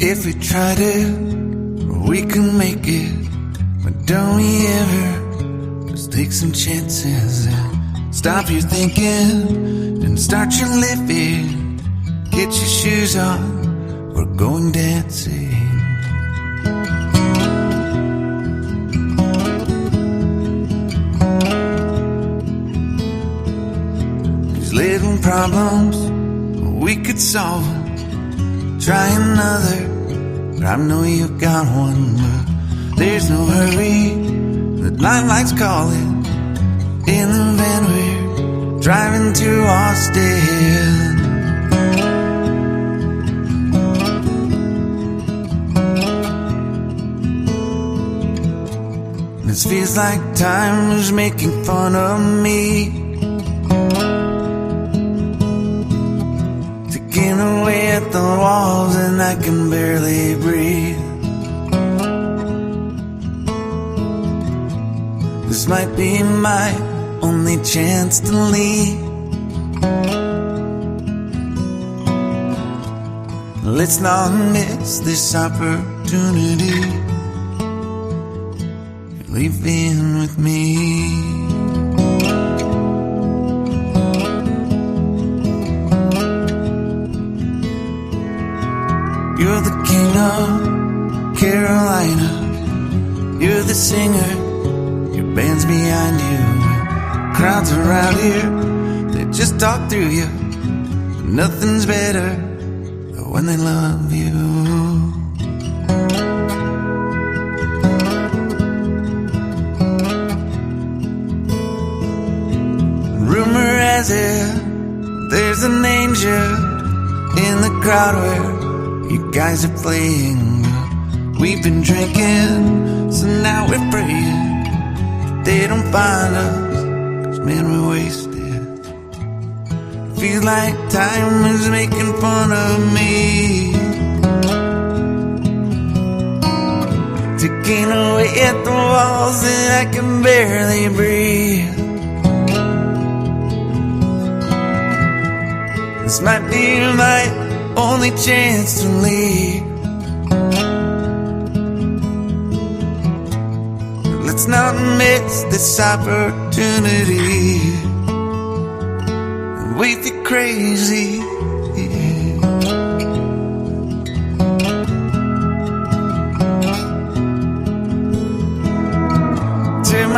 If we tried it, we can make it. But don't we ever just take some chances and stop your thinking and start your living? Get your shoes on, we're going dancing. These little problems, we could solve them. Try another, but I know you got one. But there's no hurry, the limelight's calling. In the van we're driving to Austin. This feels like time was making fun of me, ticking away at the walls and I can barely breathe. This might be my only chance to leave. Let's not miss this opportunity. Leaving with me. You're the king of Carolina. You're the singer, your band's behind you. Crowds around here, they just talk through you. Nothing's better than when they love you. Rumor has it, there's an angel in the crowd where you guys are playing. We've been drinking, so now we're praying they don't find us, 'cause man, we're wasted. Feels like time is making fun of me, ticking away at the walls and I can barely breathe. This might be my only chance to leave. Let's not miss this opportunity. We feel crazy.